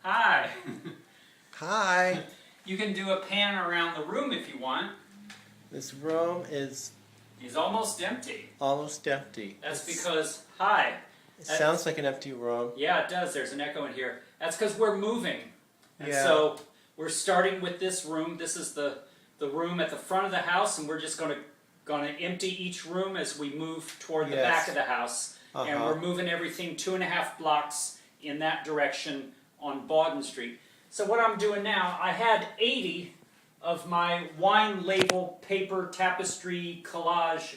Hi. Hi. You can do a pan around the room if you want. This room is almost empty. almost empty. That's because, hi. It sounds like an empty room. Yeah, it does. There's an echo in here. That's because we're moving. And Yeah. so we're starting with this room. This is the room at the front of the house, and we're just going to empty each room as we move toward the back of the house. And we're moving everything 2.5 blocks in that direction on Bawden Street. So what I'm doing now, I had 80 of my wine label paper tapestry collage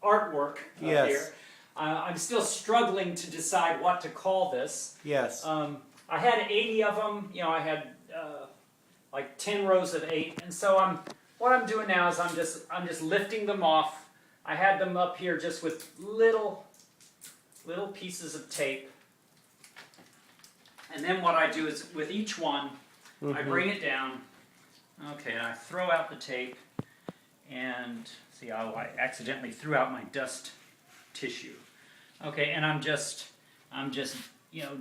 artwork up here. I'm still struggling to decide what to call this. Yes. I had 80 of them. You know, I had like 10 rows of 8, and so what I'm doing now is I'm just lifting them off. I had them up here just with little pieces of tape. And then what I do is, with each one, I bring it down. Okay, and I throw out the tape. And see, I accidentally threw out my dust tissue. Okay, and I'm just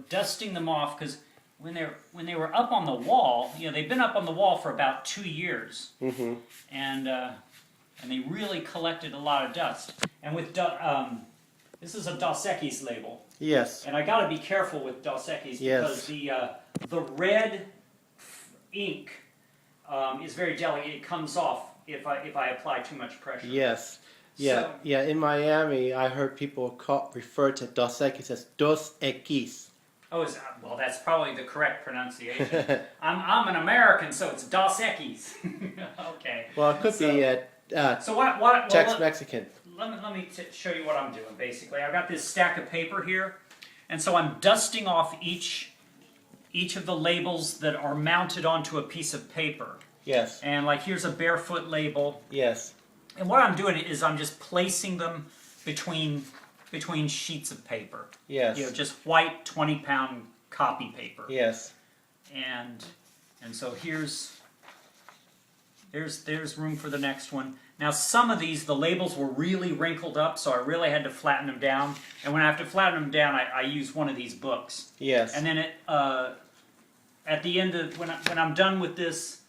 dusting them off, because when they were up on the wall, they've been up on the wall for about 2 years, and they really collected a lot of dust. And with this is a Dos Equis label. Yes. And I got to be careful with Dos Equis because the red ink is very delicate. It comes off if I apply too much pressure. Yes. Yeah. So, yeah. In Miami, I heard people refer to Dos Equis as Dos Equis. Oh, well, that's probably the correct pronunciation. I'm an American, so it's Dos Equis. Okay. Well, it could be Tex-Mexican. Let me show you what I'm doing, basically. I've got this stack of paper here, and so I'm dusting off each of the labels that are mounted onto a piece of paper. Yes. And like here's a barefoot label. Yes. And what I'm doing is I'm just placing them between sheets of paper. Yes. Just white 20-pound copy paper. Yes. And so there's room for the next one. Now some of these, the labels were really wrinkled up, so I really had to flatten them down. And when I have to flatten them down, I use one of these books. Yes. And then at the end of when I'm done with this,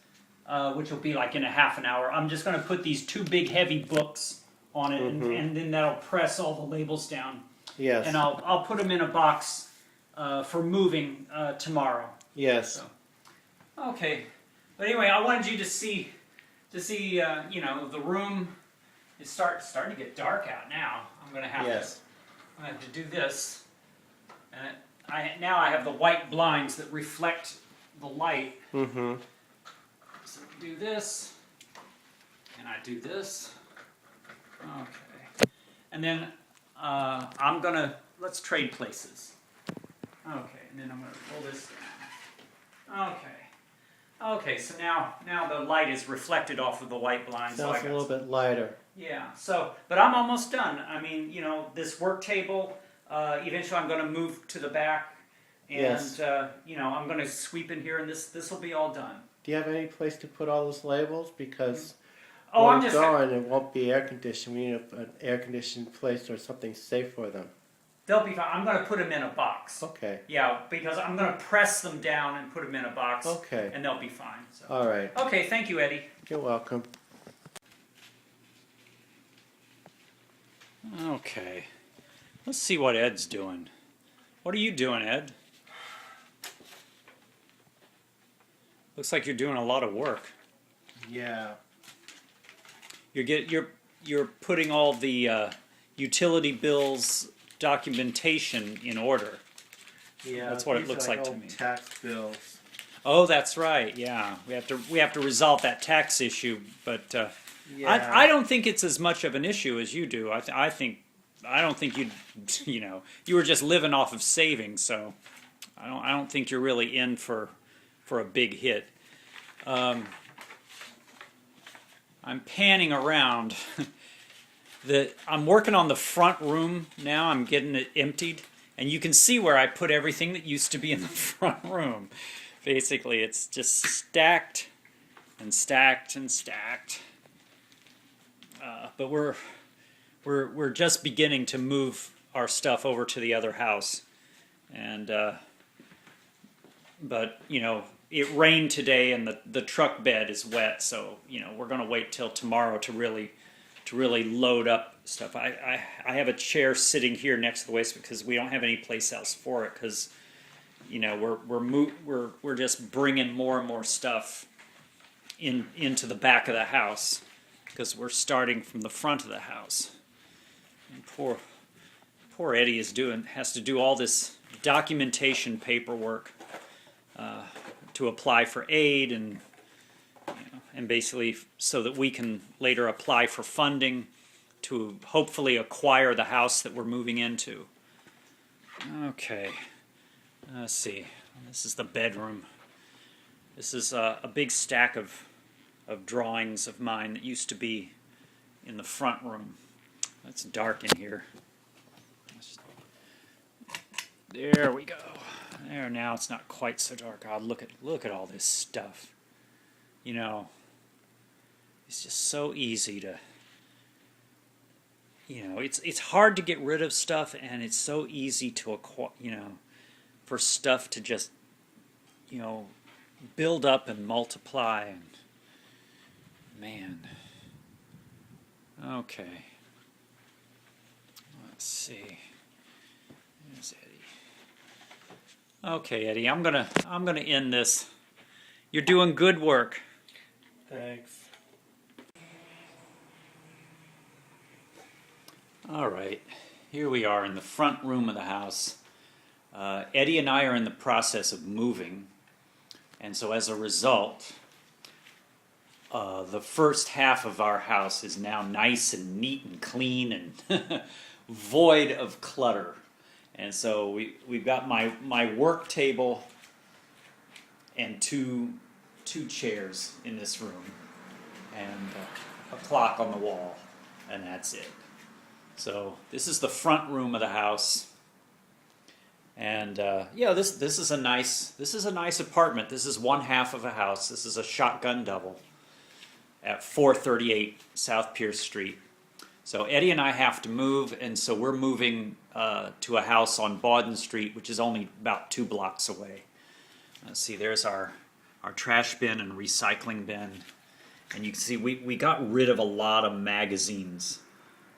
which will be like in a half an hour, I'm just going to put these 2 big heavy books on it, and then that'll press all the labels down. Yes. And I'll put them in a box for moving tomorrow. Yes. So, okay. But anyway, I wanted you to see the room is starting to get dark out now. I'm going to have to do this. And now I have the white blinds that reflect the light. So do this, and I do this. Okay. And then let's trade places. Okay, and then I'm going to pull this down. Okay. Okay, so now the light is reflected off of the white blinds. Sounds a little bit lighter. Yeah, but I'm almost done. I mean, this work table, eventually I'm going to move to the back, and, I'm going to sweep in here, and this will be all done. Do you have any place to put all those labels? Because it won't be air-conditioned. We need an air-conditioned place or something safe for them. They'll be fine. I'm going to put them in a box. Okay. Yeah, because I'm going to press them down and put them in a box. Okay. And they'll be fine. So. All right. Okay, thank you, Eddie. You're welcome. Okay. Let's see what Ed's doing. What are you doing, Ed? Looks like you're doing a lot of work. Yeah. You're putting all the utility bills documentation in order. Yeah, that's what it looks like to me. Tax bills. Oh, that's right. Yeah, we have to resolve that tax issue, but I don't think it's as much of an issue as you do. I don't think you were just living off of savings, so I don't think you're really in for a big hit. I'm panning around. I'm working on the front room now. I'm getting it emptied, and you can see where I put everything that used to be in the front room. Basically, it's just stacked and stacked and stacked. But we're just beginning to move our stuff over to the other house, and but it rained today and the truck bed is wet, so we're going to wait till tomorrow to really load up stuff. I have a chair sitting here next to the waste because we don't have any place else for it, because we're just bringing more and more stuff into the back of the house because we're starting from the front of the house. And poor Eddie has to do all this documentation paperwork to apply for aid, and basically so that we can later apply for funding to hopefully acquire the house that we're moving into. Okay, let's see. This is the bedroom. This is a big stack of drawings of mine that used to be in the front room. It's dark in here. There we go. There, now it's not quite so dark. Oh, look at all this stuff. It's just so easy to. It's hard to get rid of stuff, and it's so easy to acquire. For stuff to just, build up and multiply. And man. Okay. Let's see. There's Eddie. Okay, Eddie, I'm gonna end this. You're doing good work. Thanks. All right, here we are in the front room of the house. Eddie and I are in the process of moving, and so as a result, the first half of our house is now nice and neat and clean and void of clutter. And so we've got my work table and two chairs in this room, and a clock on the wall, and that's it. So this is the front room of the house, and this is a nice apartment. This is one half of a house. This is a shotgun double at 438 South Pierce Street. So Eddie and I have to move, and so we're moving to a house on Bawden Street, which is only about 2 blocks away. Let's see, there's our trash bin and recycling bin. And you can see we got rid of a lot of magazines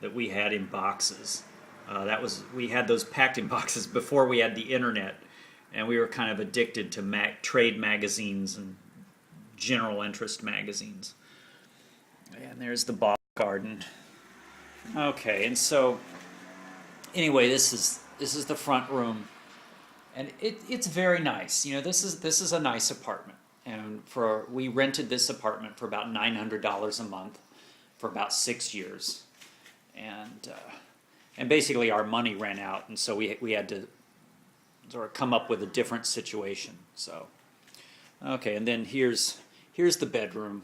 that we had in boxes. We had those packed in boxes before we had the internet, and we were kind of addicted to trade magazines and general interest magazines. And there's the bog garden. Okay, and so anyway, this is the front room, and it's very nice. This is a nice apartment, and we rented this apartment for about $900 a month for about 6 years, and basically our money ran out, and so we had to sort of come up with a different situation. So okay, and then here's the bedroom.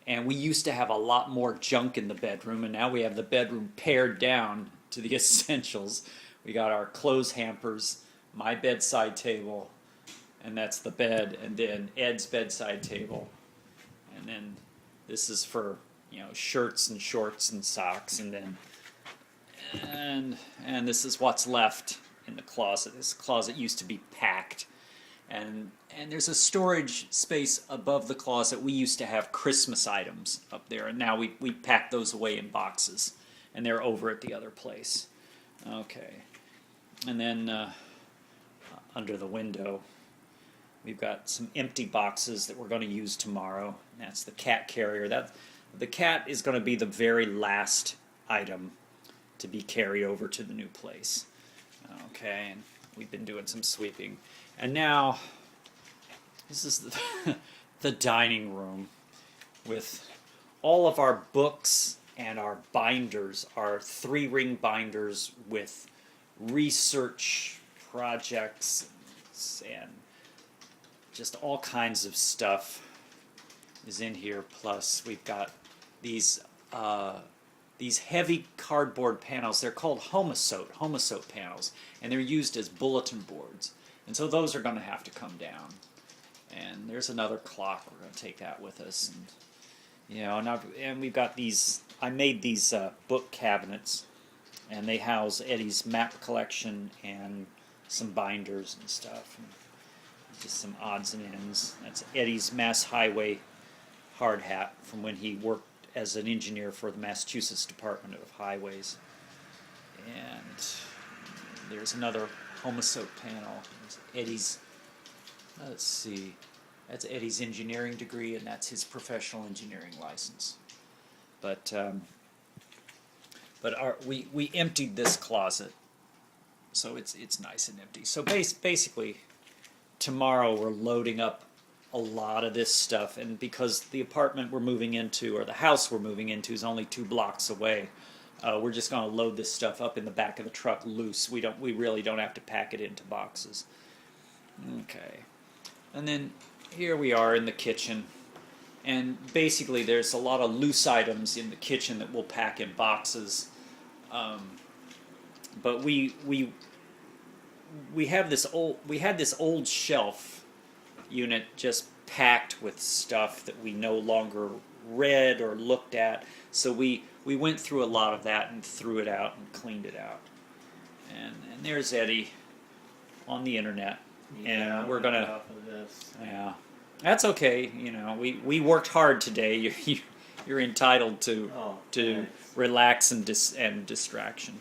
And we used to have a lot more junk in the bedroom, and now we have the bedroom pared down to the essentials. We got our clothes hampers, my bedside table, and that's the bed, and then Ed's bedside table. And then this is for, shirts and shorts and socks, and then and this is what's left in the closet. This closet used to be packed. And there's a storage space above the closet. We used to have Christmas items up there, and now we pack those away in boxes, and they're over at the other place. Okay, and then under the window, we've got some empty boxes that we're going to use tomorrow. That's the cat carrier. The cat is going to be the very last item to be carried over to the new place. Okay, and we've been doing some sweeping. And now, this is the dining room with all of our books and our binders, our 3-ring binders with research projects and just all kinds of stuff is in here. Plus, we've got these heavy cardboard panels. They're called homosote panels, and they're used as bulletin boards. And so those are going to have to come down. And there's another clock. We're going to take that with us. And we've got these. I made these book cabinets, and they house Eddie's map collection and some binders and stuff. And just some odds and ends. That's Eddie's Mass Highway hard hat from when he worked as an engineer for the Massachusetts Department of Highways. And there's another Homosote panel. There's Eddie's, let's see, that's Eddie's engineering degree, and that's his professional engineering license. But we emptied this closet, so it's nice and empty. So basically, tomorrow we're loading up a lot of this stuff, and because the apartment we're moving into, or the house we're moving into, is only 2 blocks away, we're just going to load this stuff up in the back of the truck loose. We really don't have to pack it into boxes. Okay, and then here we are in the kitchen, and basically there's a lot of loose items in the kitchen that we'll pack in boxes. But we had this old shelf unit just packed with stuff that we no longer read or looked at. So we went through a lot of that and threw it out and cleaned it out. And there's Eddie on the internet. Yeah, and we're gonna. off of this. Yeah, that's okay. You know, we worked hard today. You're entitled to relax and distraction.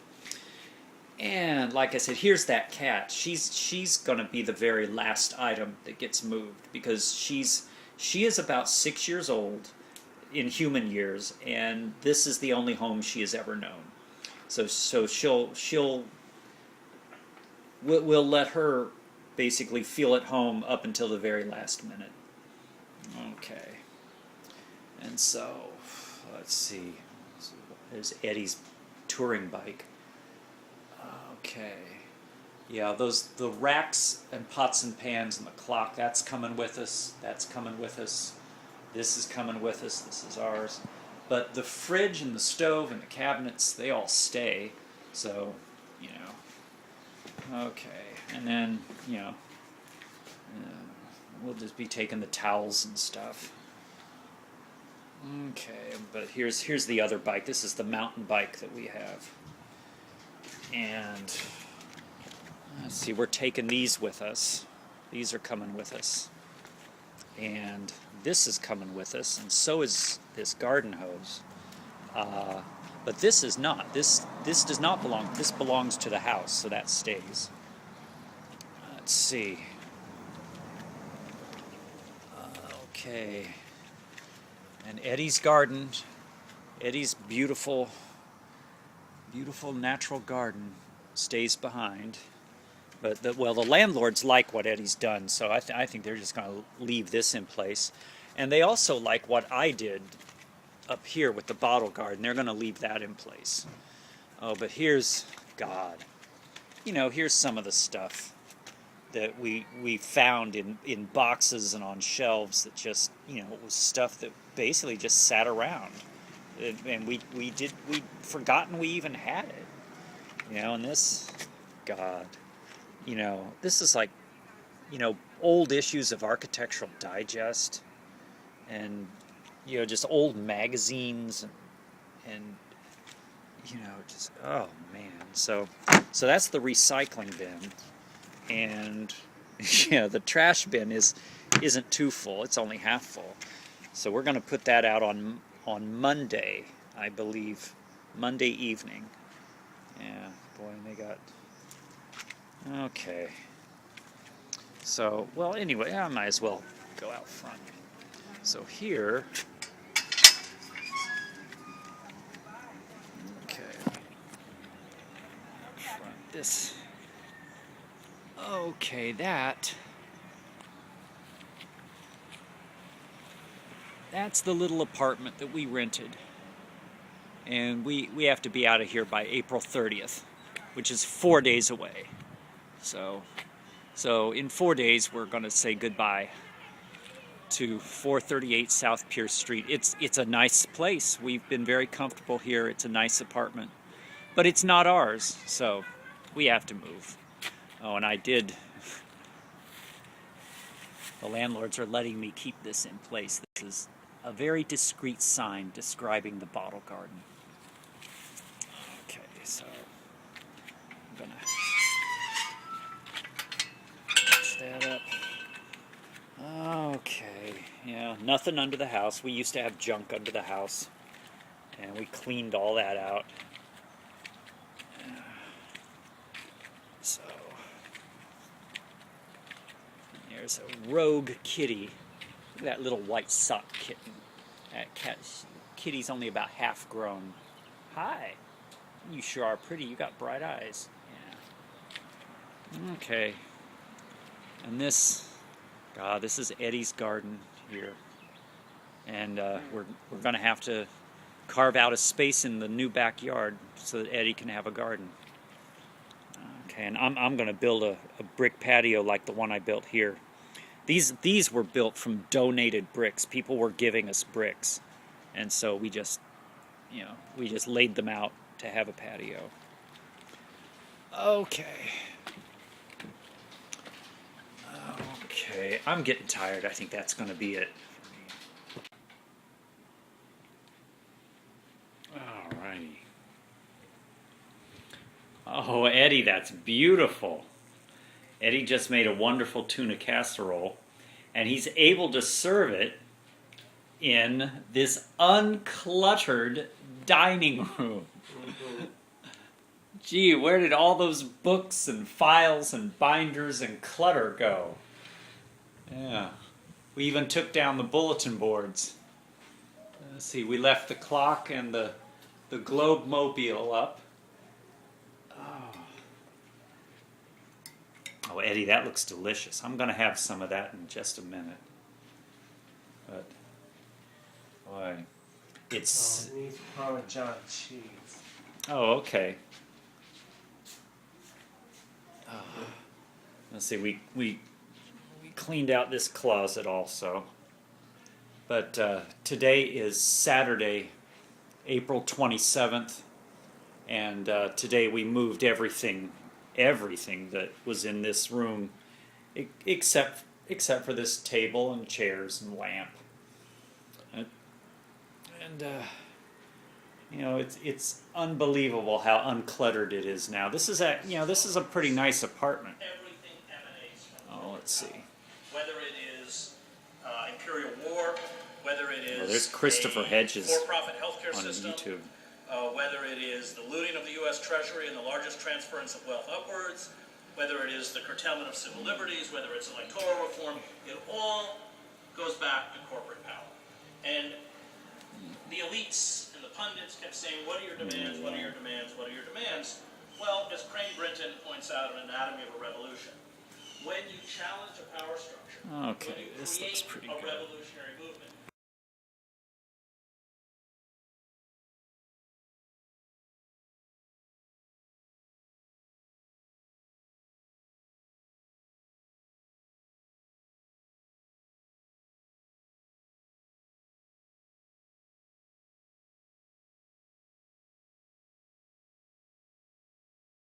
And like I said, here's that cat. She's gonna be the very last item that gets moved, because she is about 6 years old in human years, and this is the only home she has ever known. So we'll let her basically feel at home up until the very last minute. Okay. And so let's see. There's Eddie's touring bike. Okay. Yeah, the racks and pots and pans and the clock, that's coming with us. That's coming with us. This is coming with us. This is ours. But the fridge and the stove and the cabinets, they all stay. So, you know. Okay. And then, you know, we'll just be taking the towels and stuff. Okay, but here's the other bike. This is the mountain bike that we have. And let's see, we're taking these with us. These are coming with us. And this is coming with us, and so is this garden hose. But this is not. This does not belong. This belongs to the house, so that stays. Let's see. Okay. And Eddie's garden, Eddie's beautiful natural garden stays behind. But the landlords like what Eddie's done, so I think they're just going to leave this in place. And they also like what I did up here with the bottle garden. They're going to leave that in place. Oh, but here's God. You know, here's some of the stuff that we found in boxes and on shelves that just, you know, it was stuff that basically just sat around. And we'd forgotten we even had it. You know, and this, God, you know, this is like, you know, old issues of Architectural Digest, and, you know, just old magazines, and you know, just, oh man. So that's the recycling bin. And yeah, the trash bin isn't too full. It's only half full. So we're going to put that out on Monday, I believe, Monday evening. Yeah, boy, and they got. Okay. So, well, anyway, I might as well go out front. So here. Okay. Out front. This. Okay, that's the little apartment that we rented. And we have to be out of here by April 30th, which is 4 days away. So in 4 days we're going to say goodbye to 438 South Pierce Street. It's a nice place. We've been very comfortable here. It's a nice apartment. But it's not ours, so we have to move. Oh, and I did. The landlords are letting me keep this in place. This is a very discreet sign describing the bottle garden. Okay, so I'm gonna patch that up. nothing under the house. We used to have junk under the house, and we cleaned all that out. So there's a rogue kitty. Look at that little white sock kitten. That kitty's only about half grown. Hi. You sure are pretty. You got bright eyes. Yeah. Okay. And this is Eddie's garden here. And we're going to have to carve out a space in the new backyard so that Eddie can have a garden. Okay, and I'm going to build a brick patio like the one I built here. These were built from donated bricks. People were giving us bricks. And so we just laid them out to have a patio. Okay. Okay, I'm getting tired. I think that's going to be it for me. Alrighty. Oh, Eddie, that's beautiful. Eddie just made a wonderful tuna casserole, and he's able to serve it in this uncluttered dining room. Gee, where did all those books and files and binders and clutter go? Yeah. We even took down the bulletin boards. Let's see, we left the clock and the globe mobile up. Oh, Eddie, that looks delicious. I'm going to have some of that in just a minute. But, boy, it's... Oh, these Parmesan cheese. Oh, okay. Let's see, we cleaned out this closet also. But today is Saturday, April 27th, and today we moved everything that was in this room, except for this table and chairs and lamp. And it's unbelievable how uncluttered it is now. This is a pretty nice apartment. Everything emanates from let's see. whether it is Imperial War, whether it is There's Christopher Hedges for-profit healthcare on system, YouTube. Whether it is the looting of the U.S. Treasury and the largest transference of wealth upwards, whether it is the curtailment of civil liberties, whether it's electoral reform, it all goes back to corporate power. And the elites and the pundits kept saying, what are your demands, what are your demands, what are your demands? Well, as Crane Brinton points out in Anatomy of a Revolution, when you challenge a power structure, Okay, when you this create looks pretty a good. revolutionary movement,